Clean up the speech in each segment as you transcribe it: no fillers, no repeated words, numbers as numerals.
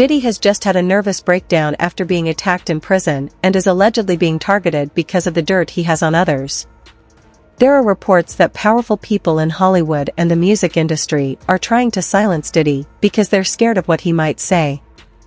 Diddy has just had a nervous breakdown after being attacked in prison and is allegedly being targeted because of the dirt he has on others. There are reports that powerful people in Hollywood and the music industry are trying to silence Diddy because they're scared of what he might say.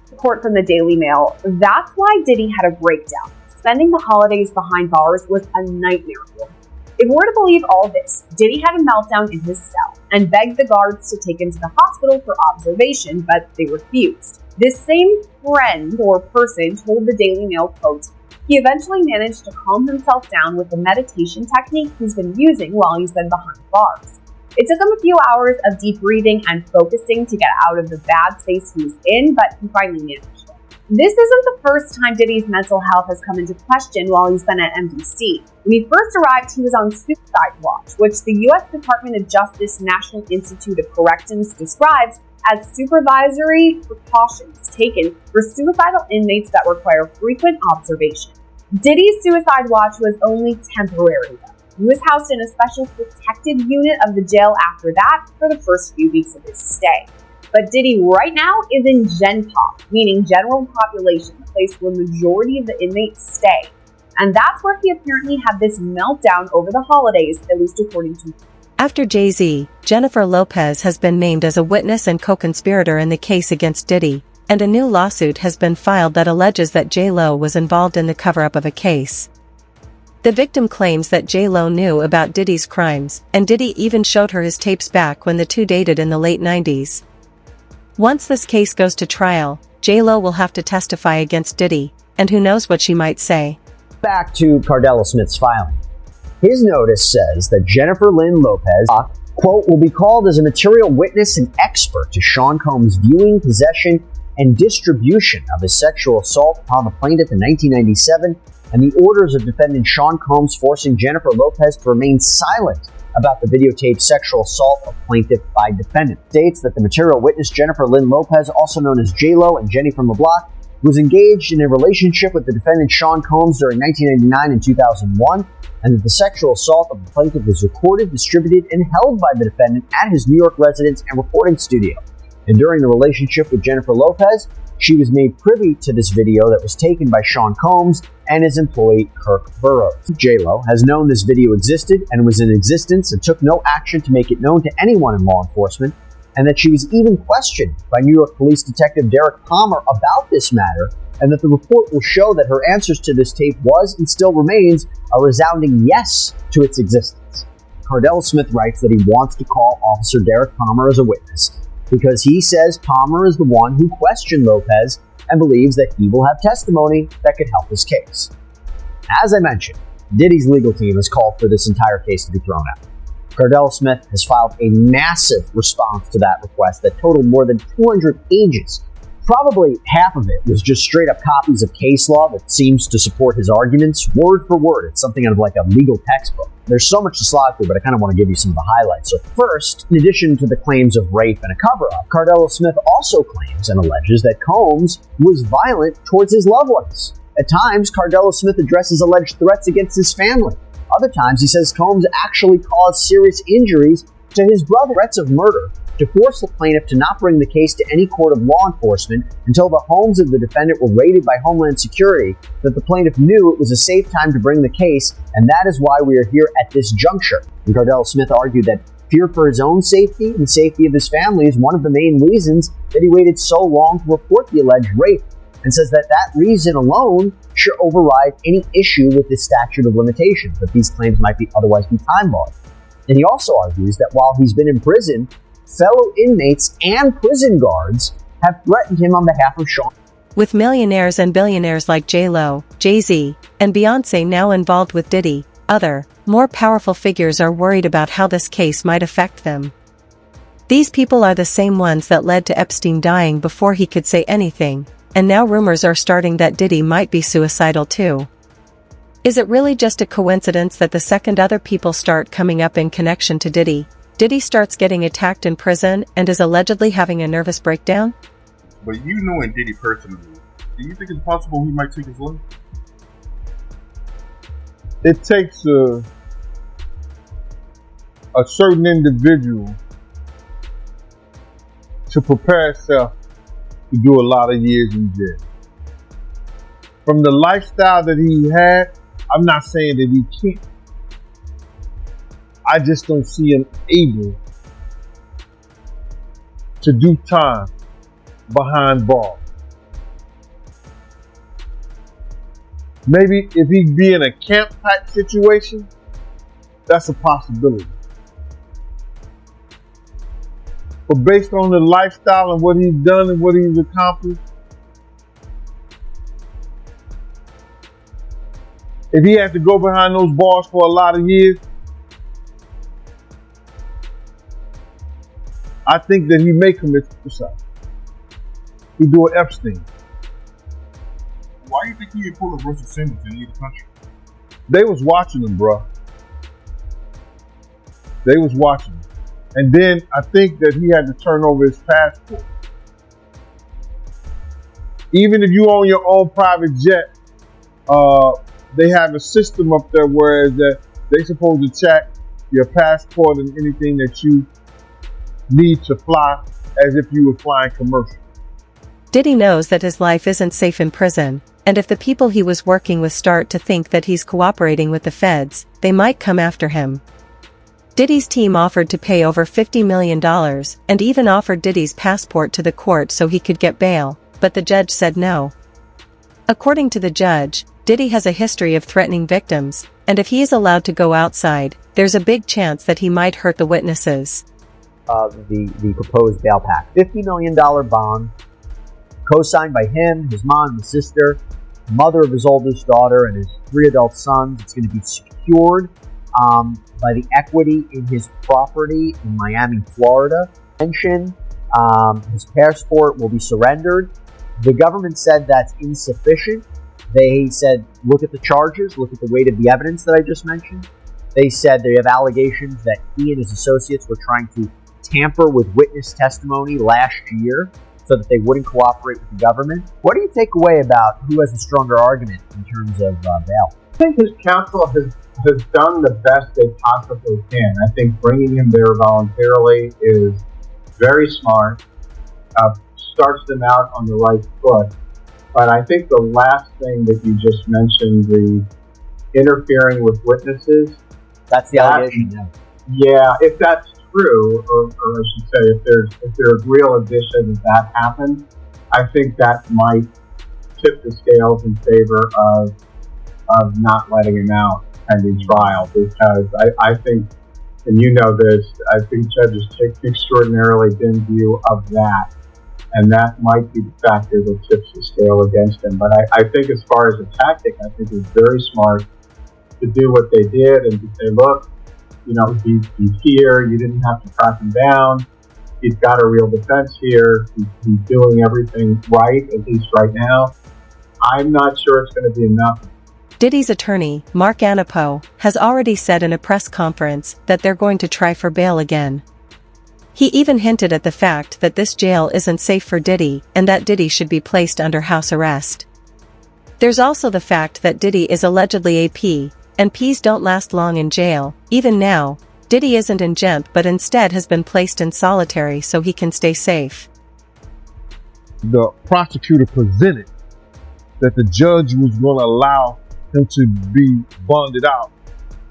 Report from the Daily Mail, that's why Diddy had a breakdown. Spending the holidays behind bars was a nightmare for him. If we're to believe all this, Diddy had a meltdown in his cell and begged the guards to take him to the hospital for observation, but they refused. This same friend or person told the Daily Mail, quote, he eventually managed to calm himself down with the meditation technique he's been using while he's been behind bars. It took him a few hours of deep breathing and focusing to get out of the bad space he was in, but he finally managed it. This isn't the first time Diddy's mental health has come into question while he's been at MDC. When he first arrived, he was on suicide watch, which the U.S. Department of Justice National Institute of Corrections describes as supervisory precautions taken for suicidal inmates that require frequent observation. Diddy's suicide watch was only temporary, though. He was housed in a special protected unit of the jail after that for the first few weeks of his stay. But Diddy right now is in Gen Pop, meaning general population, the place where the majority of the inmates stay. And that's where he apparently had this meltdown over the holidays, at least according to. After Jay-Z, Jennifer Lopez has been named as a witness and co-conspirator in the case against Diddy, and a new lawsuit has been filed that alleges that J-Lo was involved in the cover-up of a case. The victim claims that J-Lo knew about Diddy's crimes, and Diddy even showed her his tapes back when the two dated in the late 90s. Once this case goes to trial, J-Lo will have to testify against Diddy, and who knows what she might say. Back to Cardell Smith's filing. His notice says that Jennifer Lynn Lopez, quote, will be called as a material witness and expert to Sean Combs' viewing, possession, and distribution of his sexual assault upon the plaintiff in 1997, and the orders of defendant Sean Combs forcing Jennifer Lopez to remain silent about the videotaped sexual assault of plaintiff by defendant. States that the material witness Jennifer Lynn Lopez, also known as J-Lo and Jenny from the Block, was engaged in a relationship with the defendant Sean Combs during 1999 and 2001, and that the sexual assault of the plaintiff was recorded, distributed, and held by the defendant at his New York residence and recording studio. And during the relationship with Jennifer Lopez, she was made privy to this video that was taken by Sean Combs and his employee Kirk Burroughs. J-Lo has known this video existed and was in existence and took no action to make it known to anyone in law enforcement, and that she was even questioned by New York Police Detective Derek Palmer about this matter, and that the report will show that her answers to this tape was and still remains a resounding yes to its existence. Cardell Smith writes that he wants to call Officer Derek Palmer as a witness because he says Palmer is the one who questioned Lopez and believes that he will have testimony that could help his case. As I mentioned, Diddy's legal team has called for this entire case to be thrown out. Cardell Smith has filed a massive response to that request that totaled more than 200 pages. Probably half of it was just straight up copies of case law that seems to support his arguments, word for word. It's something out of like a legal textbook. There's so much to slog through, but I kind of want to give you some of the highlights. So first, in addition to the claims of rape and a cover-up, Cardell Smith also claims and alleges that Combs was violent towards his loved ones. At times, Cardell Smith addresses alleged threats against his family. Other times, he says Combs actually caused serious injuries to his brother. Threats of murder to force the plaintiff to not bring the case to any court of law enforcement until the homes of the defendant were raided by Homeland Security, that the plaintiff knew it was a safe time to bring the case, and that is why we are here at this juncture. And Cardell Smith argued that fear for his own safety and the safety of his family is one of the main reasons that he waited so long to report the alleged rape, and says that that reason alone should override any issue with the statute of limitations, that these claims might otherwise be time-barred. And he also argues that while he's been in prison, fellow inmates and prison guards have threatened him on behalf of Sean. With millionaires and billionaires like J-Lo, Jay-Z, and Beyonce now involved with Diddy, other, more powerful figures are worried about how this case might affect them. These people are the same ones that led to Epstein dying before he could say anything, and now rumors are starting that Diddy might be suicidal too. Is it really just a coincidence that the second other people start coming up in connection to Diddy, Diddy starts getting attacked in prison and is allegedly having a nervous breakdown? But you knowing Diddy personally, do you think it's possible he might take his life? It takes a certain individual to prepare himself to do a lot of years in jail. From the lifestyle that he had, I'm not saying that he can't. I just don't see him able to do time behind bars. Maybe if he'd be in a camp type situation, that's a possibility. But based on the lifestyle and what he's done and what he's accomplished, if he had to go behind those bars for a lot of years, I think that he may commit suicide. He do an Epstein. Why do you think he didn't pull a Russell Simmons in either country? They was watching him, bro. They was watching him. And then I think that he had to turn over his passport. Even if you own your own private jet, they have a system up there where that they supposed to check your passport and anything that you need to fly as if you were flying commercial. Diddy knows that his life isn't safe in prison, and if the people he was working with start to think that he's cooperating with the feds, they might come after him. Diddy's team offered to pay over $50 million, and even offered Diddy's passport to the court so he could get bail, but the judge said no. According to the judge, Diddy has a history of threatening victims, and if he is allowed to go outside, there's a big chance that he might hurt the witnesses. The proposed bail pact. $50 million bond, co-signed by him, his mom, his sister, mother of his oldest daughter, and his 3 adult sons. It's going to be secured by the equity in his property in Miami, Florida. Mention his passport will be surrendered. The government said that's insufficient. They said, look at the charges, look at the weight of the evidence that I just mentioned. They said they have allegations that he and his associates were trying to tamper with witness testimony last year so that they wouldn't cooperate with the government. What do you take away about who has a stronger argument in terms of bail? I think his counsel has done the best they possibly can. I think bringing him there voluntarily is very smart, starts them out on the right foot. But I think the last thing that you just mentioned, the interfering with witnesses, that's the allegation. Yeah, if that's true, or I should say, if there's real addition that happened, I think that might tip the scales in favor of not letting him out pending trial, because I think, and you know this, I think judges take an extraordinarily dim view of that, and that might be the factor that tips the scale against him. But I think as far as a tactic, I think it's very smart to do what they did and to say, look, you know, he's here, you didn't have to track him down, he's got a real defense here, he's doing everything right, at least right now. I'm not sure it's going to be enough. Diddy's attorney, Mark Anapo, has already said in a press conference that they're going to try for bail again. He even hinted at the fact that this jail isn't safe for Diddy and that Diddy should be placed under house arrest. There's also the fact that Diddy is allegedly AP, and Ps don't last long in jail. Even now, Diddy isn't in gent but instead has been placed in solitary so he can stay safe. The prosecutor presented that the judge was going to allow him to be bonded out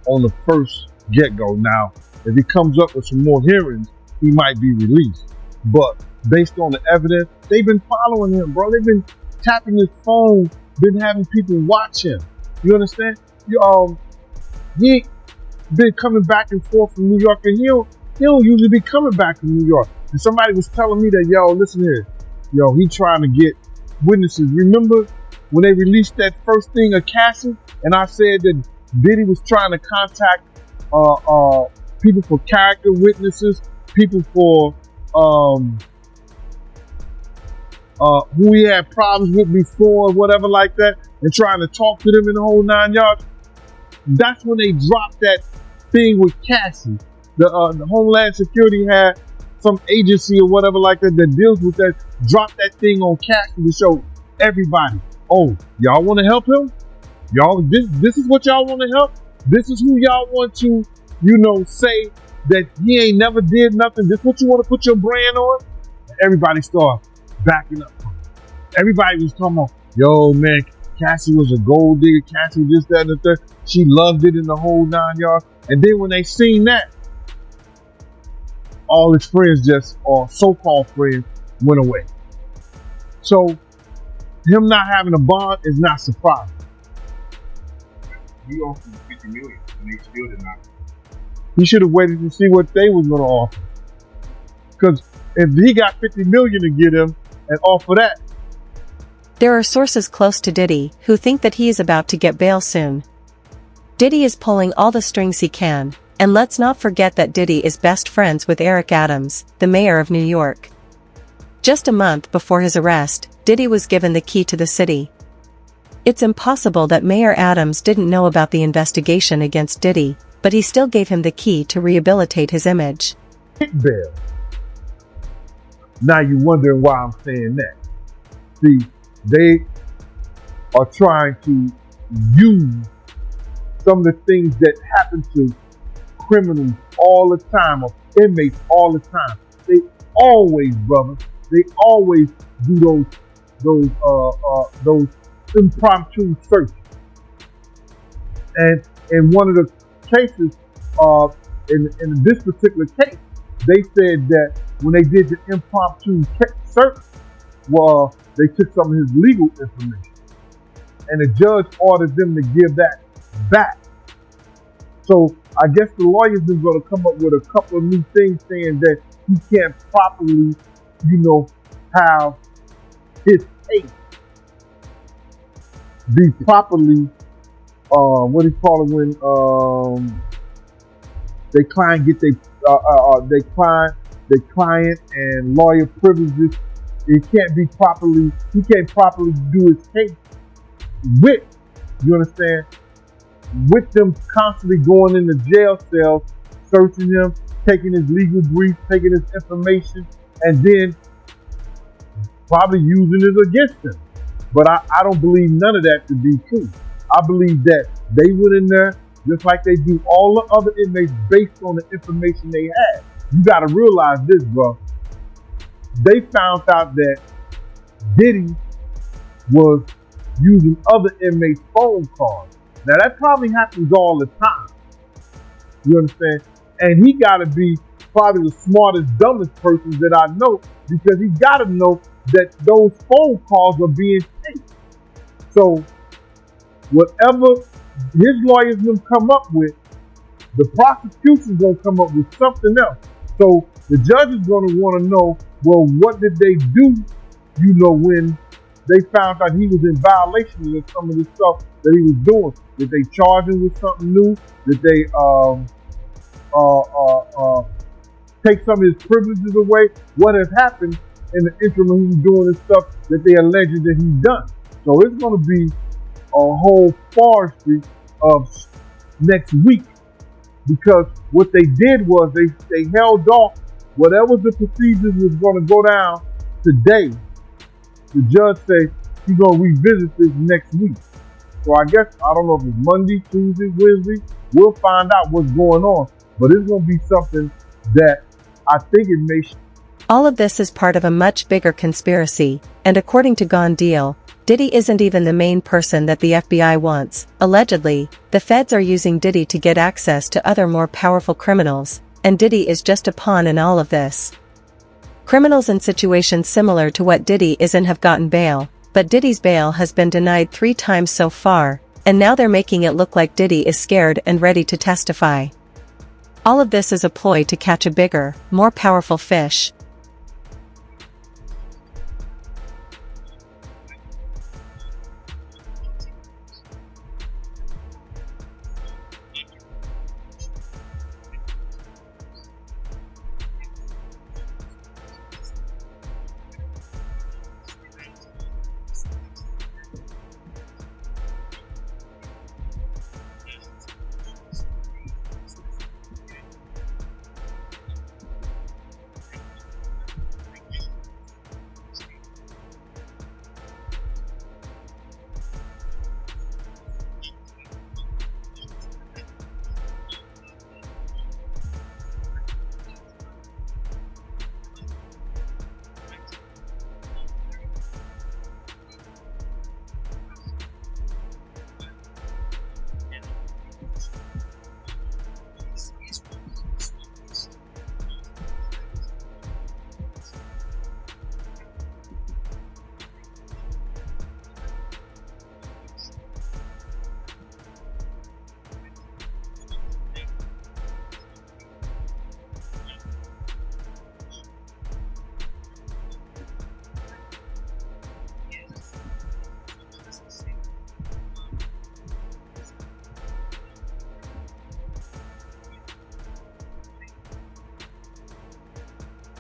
on the first get-go. Now, if he comes up with some more hearings, he might be released. But based on the evidence, they've been following him, bro. They've been tapping his phone, been having people watch him. You understand? He been coming back and forth from New York, and he don't usually be coming back from New York. And somebody was telling me that, yo, listen here, yo, he trying to get witnesses. Remember when they released that first thing of Cassie, and I said that Diddy was trying to contact people for character witnesses, people for who he had problems with before, whatever like that, and trying to talk to them in the whole 9 yards. That's when they dropped that thing with Cassie. The Homeland Security had some agency or whatever like that that deals with that, dropped that thing on Cassie to show everybody, oh, y'all want to help him? Y'all, this is what y'all want to help? This is who y'all want to, say that he ain't never did nothing. This is what you want to put your brand on? And everybody start backing up. everybody was talking about, yo, man, Cassie was a gold digger. Cassie this, that, and the third. She loved it in the whole 9 yards. And then when they seen that, all his friends or so-called friends, went away. So him not having a bond is not surprising. He offered 50 million, and they still did not. He should have waited to see what they was going to offer. Because if he got 50 million to get him and offer that. There are sources close to Diddy who think that he is about to get bail soon. Diddy is pulling all the strings he can, and let's not forget that Diddy is best friends with Eric Adams, the mayor of New York. Just a month before his arrest, Diddy was given the key to the city. It's impossible that Mayor Adams didn't know about the investigation against Diddy, but he still gave him the key to rehabilitate his image. Bail. Now you're wondering why I'm saying that. See, they are trying to use some of the things that happen to criminals all the time, or inmates all the time. They always, brother, they always do those impromptu searches. And in one of the cases, in this particular case, they said that when they did the impromptu search, well, they took some of his legal information, and the judge ordered them to give that back. So I guess the lawyers are going to come up with a couple of new things saying that he can't properly, have his case be properly, what do you call it when they client get they client and lawyer privileges. He can't properly do his case with, you understand, with them constantly going in the jail cells, searching him, taking his legal brief, taking his information, and then probably using it against him. But I don't believe none of that to be true. I believe that they went in there just like they do all the other inmates based on the information they had. You got to realize this, bro. They found out that Diddy was using other inmates' phone calls. Now that probably happens all the time. You understand? And he got to be probably the smartest, dumbest person that I know, because he got to know that those phone calls are being taped. So whatever his lawyers will come up with, the prosecution's going to come up with something else. So the judge is going to want to know, well, what did they do, when they found out he was in violation of some of the stuff that he was doing? Did they charge him with something new? Did they take some of his privileges away? What has happened in the interim when he was doing this stuff that they alleged that he's done? So it's going to be a whole forestry of next week, because what they did was they held off whatever the procedures was going to go down today. The judge said he's going to revisit this next week. So I guess, I don't know if it's Monday, Tuesday, Wednesday. We'll find out what's going on. But it's going to be something that I think it may... All of this is part of a much bigger conspiracy, and according to Gone Deal, Diddy isn't even the main person that the FBI wants. Allegedly, the feds are using Diddy to get access to other more powerful criminals, and Diddy is just a pawn in all of this. Criminals in situations similar to what Diddy is in have gotten bail, but Diddy's bail has been denied 3 times so far, and now they're making it look like Diddy is scared and ready to testify. All of this is a ploy to catch a bigger, more powerful fish.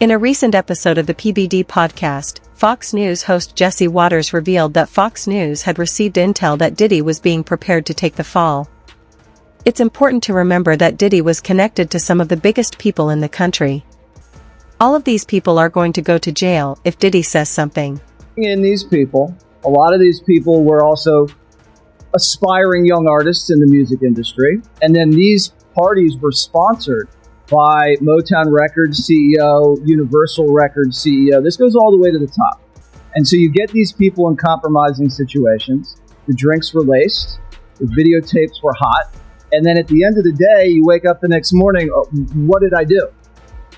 In a recent episode of the PBD podcast, Fox News host Jesse Waters revealed that Fox News had received intel that Diddy was being prepared to take the fall. It's important to remember that Diddy was connected to some of the biggest people in the country. All of these people are going to go to jail if Diddy says something. In these people, a lot of these people were also aspiring young artists in the music industry, and then these parties were sponsored by Motown Records CEO, Universal Records CEO. This goes all the way to the top. And so you get these people in compromising situations. The drinks were laced, the videotapes were hot, and then at the end of the day, you wake up the next morning, oh, what did I do?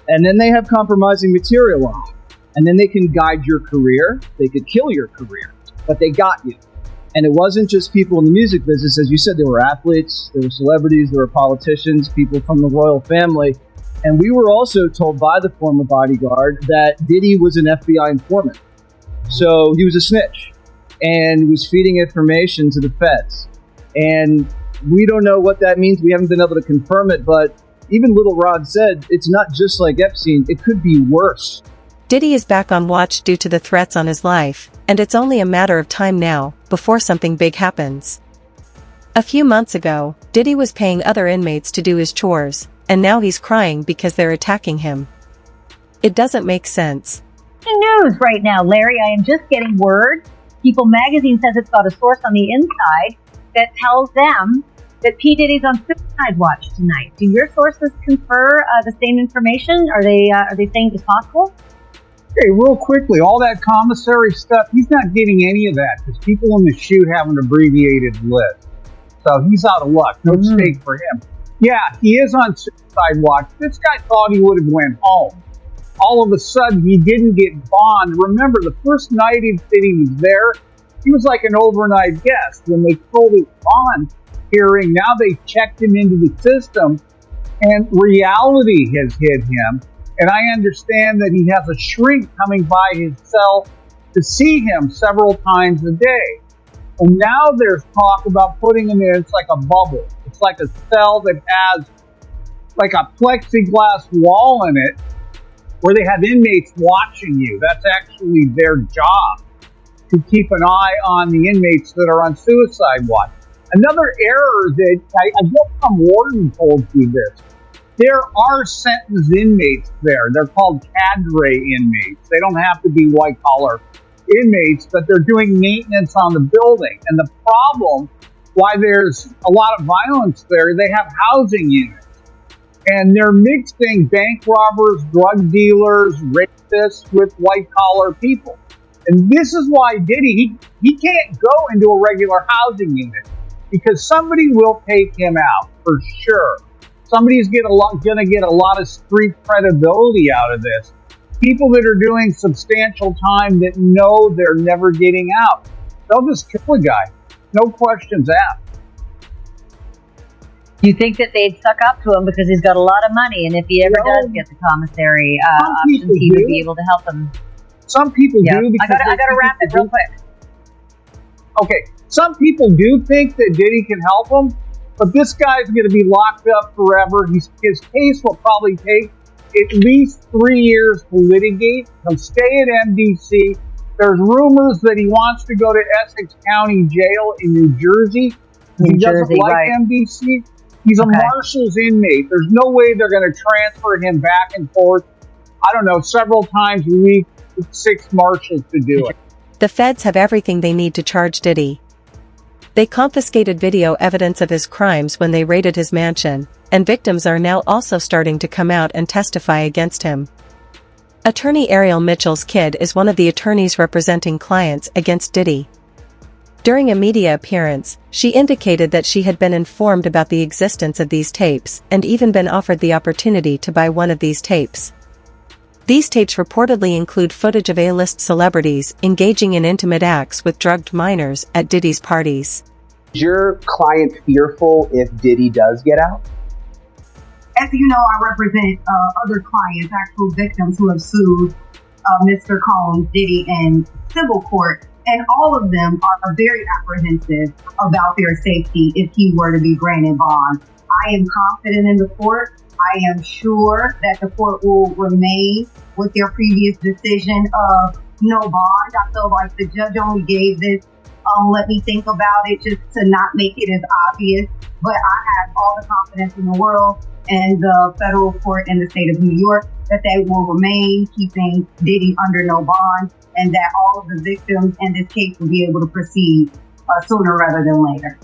And then they have compromising material on you. And then they can guide your career, they could kill your career, but they got you. And it wasn't just people in the music business. As you said, there were athletes, there were celebrities, there were politicians, people from the royal family. And we were also told by the former bodyguard that Diddy was an FBI informant. So he was a snitch and was feeding information to the feds. And we don't know what that means. We haven't been able to confirm it. But even Little Rod said it's not just like Epstein. It could be worse. Diddy is back on watch due to the threats on his life, and it's only a matter of time now before something big happens. A few months ago, Diddy was paying other inmates to do his chores, and now he's crying because they're attacking him. It doesn't make sense. News right now, Larry. I am just getting word. People Magazine says it's got a source on the inside that tells them that P. Diddy's on suicide watch tonight. Do your sources confer the same information? Are they saying it's possible? Hey, real quickly, all that commissary stuff, he's not getting any of that because people in the shoot have an abbreviated list. So he's out of luck. No stake for him. Yeah, he is on suicide watch. This guy thought he would have went home. All of a sudden, he didn't get bond. Remember, the first night that he was there, he was like an overnight guest. When they pulled his bond hearing, now they checked him into the system, and reality has hit him. And I understand that he has a shrink coming by his cell to see him several times a day. And now there's talk about putting him in, it's like a bubble. It's like a cell that has like a plexiglass wall in it where they have inmates watching you. That's actually their job, to keep an eye on the inmates that are on suicide watch. Another error that I guess some warden told you this. There are sentenced inmates there. They're called cadre inmates. They don't have to be white-collar inmates, but they're doing maintenance on the building. And the problem, why there's a lot of violence there, they have housing units. And they're mixing bank robbers, drug dealers, rapists with white-collar people. And this is why Diddy, he can't go into a regular housing unit because somebody will take him out for sure. Somebody's going to get a lot of street credibility out of this. People that are doing substantial time that know they're never getting out. They'll just kill a guy. No questions asked. Do you think that they'd suck up to him because he's got a lot of money, and if he ever does get the commissary options, he would be able to help them? Some people do. I got to wrap it real quick. Okay. Some people do think that Diddy can help them. But this guy's going to be locked up forever. His case will probably take at least 3 years to litigate. He'll stay at MDC. There's rumors that he wants to go to Essex County Jail in New Jersey. He doesn't like MDC. He's a marshal's inmate. There's no way they're going to transfer him back and forth. I don't know, several times a week, 6 marshals to do it. The feds have everything they need to charge Diddy. They confiscated video evidence of his crimes when they raided his mansion, and victims are now also starting to come out and testify against him. Attorney Ariel Mitchell's kid is one of the attorneys representing clients against Diddy. During a media appearance, she indicated that she had been informed about the existence of these tapes and even been offered the opportunity to buy one of these tapes. These tapes reportedly include footage of A-list celebrities engaging in intimate acts with drugged minors at Diddy's parties. Is your client fearful if Diddy does get out? As you know, I represent other clients, actual victims who have sued Mr. Combs, Diddy, in civil court, and all of them are very apprehensive about their safety if he were to be granted bond. I am confident in the court. I am sure that the court will remain with their previous decision of no bond. I feel like the judge only gave this, let me think about it, just to not make it as obvious. But I have all the confidence in the world and the federal court in the state of New York that they will remain keeping Diddy under no bond, and that all of the victims in this case will be able to proceed sooner rather than later.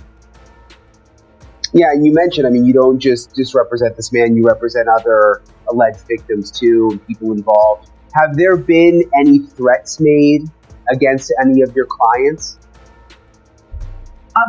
Yeah, and you mentioned, I mean, you don't just represent this man, you represent other alleged victims too, and people involved. Have there been any threats made against any of your clients?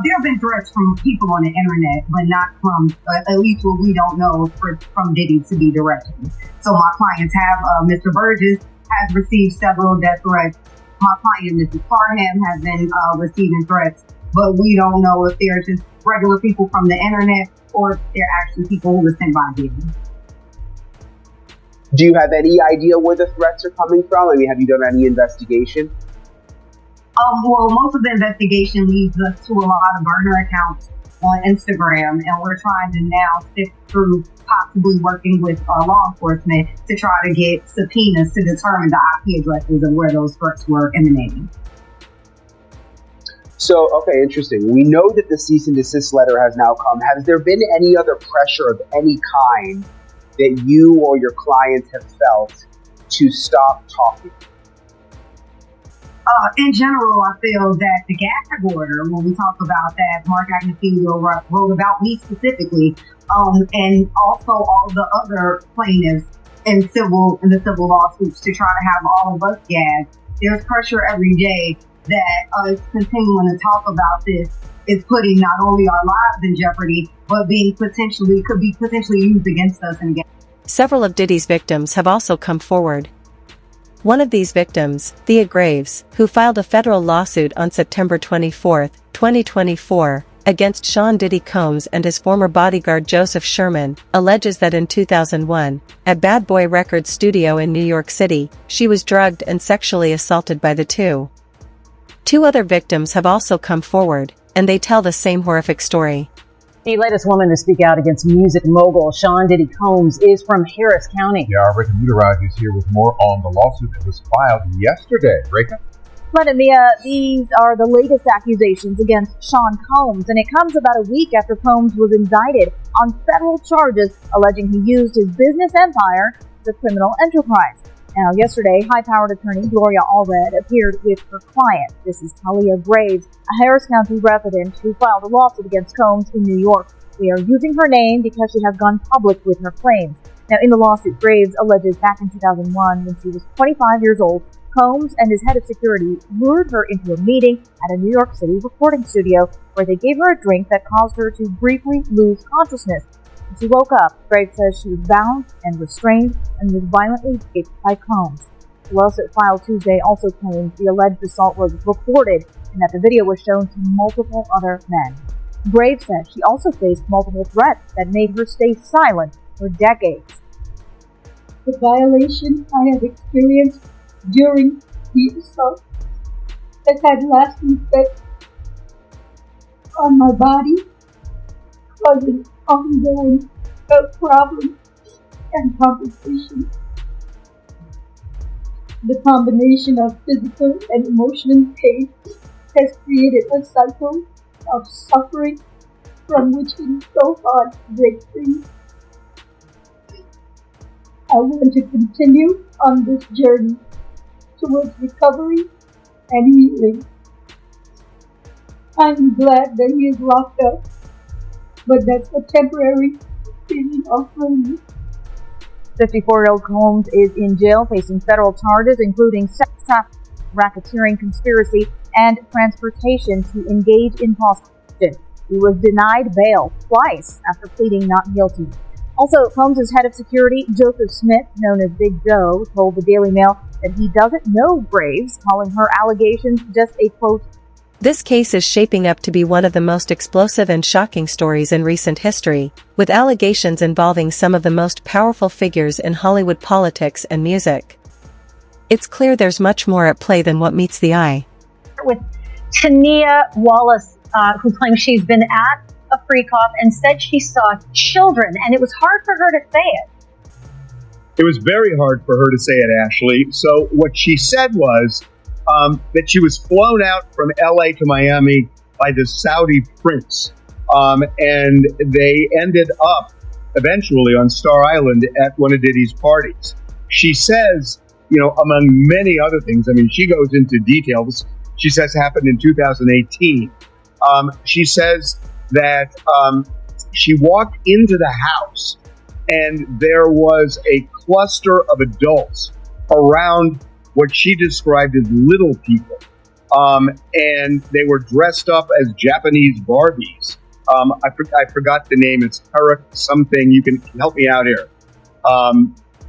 There have been threats from people on the internet, but not from, at least what we don't know, from Diddy to be directly. So my clients have, Mr. Burgess has received several death threats. My client, Mrs. Parham, has been receiving threats, but we don't know if they're just regular people from the internet or if they're actually people who were sent by Diddy. Do you have any idea where the threats are coming from? I mean, have you done any investigation? Well, most of the investigation leads us to a lot of burner accounts on Instagram, and we're trying to now sift through possibly working with law enforcement to try to get subpoenas to determine the IP addresses of where those threats were emanating. So, okay, interesting. We know that the cease and desist letter has now come. Has there been any other pressure of any kind that you or your clients have felt to stop talking? In general, I feel that the gag order, when we talk about that, Mark Agnifilo wrote about me specifically, and also all the other plaintiffs in the civil lawsuits to try to have all of us gagged. There's pressure every day that us continuing to talk about this is putting not only our lives in jeopardy, but could be potentially used against us and against. Several of Diddy's victims have also come forward. One of these victims, Thea Graves, who filed a federal lawsuit on September 24, 2024, against Sean Diddy Combs and his former bodyguard Joseph Sherman, alleges that in 2001, at Bad Boy Records studio in New York City, she was drugged and sexually assaulted by the two. Two other victims have also come forward, and they tell the same horrific story. The latest woman to speak out against music mogul Sean Diddy Combs is from Harris County. Yeah, our Reka Mutaraj is here with more on the lawsuit that was filed yesterday. Reka? Glenn and Mia, these are the latest accusations against Sean Combs, and it comes about a week after Combs was indicted on federal charges alleging he used his business empire as a criminal enterprise. Now, yesterday, high-powered attorney Gloria Allred appeared with her client. This is Talia Graves, a Harris County resident who filed a lawsuit against Combs in New York. We are using her name because she has gone public with her claims. Now, in the lawsuit, Graves alleges back in 2001, when she was 25 years old, Combs and his head of security lured her into a meeting at a New York City recording studio where they gave her a drink that caused her to briefly lose consciousness. When she woke up, Graves says she was bound and restrained and was violently kicked by Combs. The lawsuit filed Tuesday also claims the alleged assault was recorded and that the video was shown to multiple other men. Graves says she also faced multiple threats that made her stay silent for decades. The violation I have experienced during the assault has had lasting effects on my body, causing ongoing health problems and complications. The combination of physical and emotional pain has created a cycle of suffering from which it is so hard to break free. I want to continue on this journey towards recovery and healing. I'm glad that he is locked up, but that's a temporary feeling of relief. 54-year-old Combs is in jail facing federal charges including sex trafficking, racketeering, conspiracy, and transportation to engage in prostitution. He was denied bail twice after pleading not guilty. Also, Combs' head of security, Joseph Smith, known as Big Joe, told the Daily Mail that he doesn't know Graves, calling her allegations just a quote. This case is shaping up to be one of the most explosive and shocking stories in recent history, with allegations involving some of the most powerful figures in Hollywood politics and music. It's clear there's much more at play than what meets the eye. With Tania Wallace, who claims she's been at a freak off and said she saw children, and it was hard for her to say it. It was very hard for her to say it, Ashley. So what she said was that she was flown out from LA to Miami by the Saudi prince. And they ended up eventually on Star Island at one of Diddy's parties. She says, among many other things, I mean, she goes into details. She says happened in 2018. She says that she walked into the house and there was a cluster of adults around what she described as little people. And they were dressed up as Japanese Barbies. I forgot the name. It's Perek something. You can help me out here.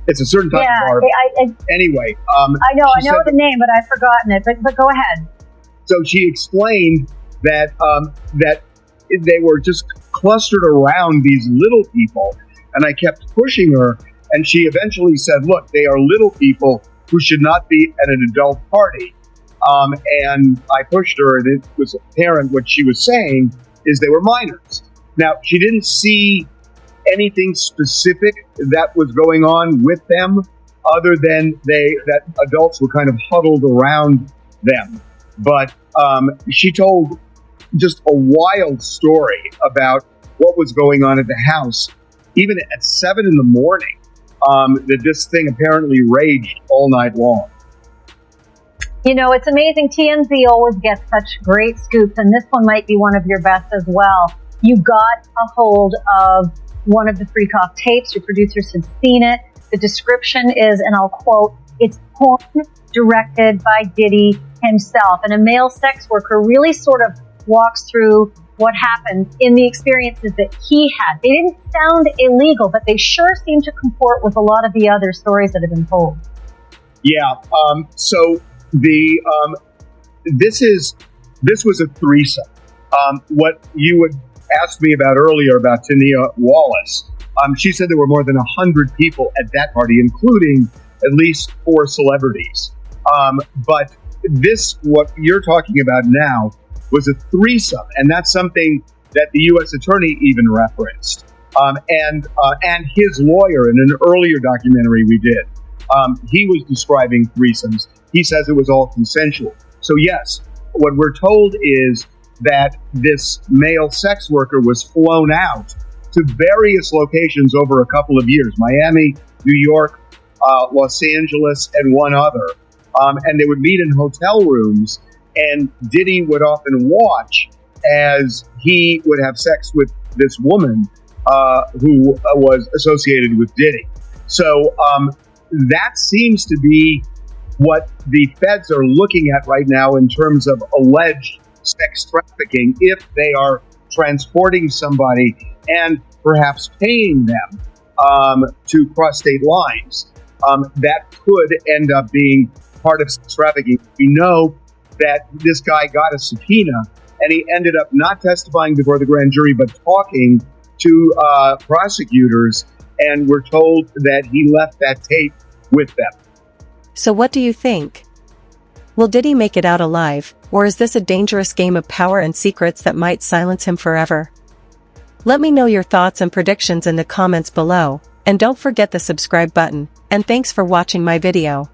It's a certain type of Barbie. Anyway. I know the name, but I've forgotten it. But go ahead. So she explained that that they were just clustered around these little people. And I kept pushing her. And she eventually said, look, they are little people who should not be at an adult party. And I pushed her, and it was apparent what she was saying is they were minors. Now, she didn't see anything specific that was going on with them other than that adults were kind of huddled around them. But she told just a wild story about what was going on at the house, even at 7 in the morning, that this thing apparently raged all night long. It's amazing. TMZ always gets such great scoops, and this one might be one of your best as well. You got a hold of one of the Freakoff tapes. Your producers have seen it. The description is, and I'll quote, "It's porn directed by Diddy himself." And a male sex worker really sort of walks through what happened in the experiences that he had. They didn't sound illegal, but they sure seem to comport with a lot of the other stories that have been told. Yeah. So this was a threesome. What you would ask me about earlier about Tania Wallace, she said there were more than 100 people at that party, including at least 4 celebrities. But what you're talking about now was a threesome, and that's something that the U.S. attorney even referenced. And his lawyer in an earlier documentary we did, he was describing threesomes. He says it was all consensual. So yes, what we're told is that this male sex worker was flown out to various locations over a couple of years, Miami, New York, Los Angeles, and one other. And they would meet in hotel rooms, and Diddy would often watch as he would have sex with this woman who was associated with Diddy. So that seems to be what the feds are looking at right now in terms of alleged sex trafficking, if they are transporting somebody and perhaps paying them to cross state lines. That could end up being part of sex trafficking. We know that this guy got a subpoena and he ended up not testifying before the grand jury, but talking to prosecutors, and we're told that he left that tape with them. So what do you think? Will Diddy make it out alive, or is this a dangerous game of power and secrets that might silence him forever? Let me know your thoughts and predictions in the comments below, and don't forget the subscribe button, and thanks for watching my video.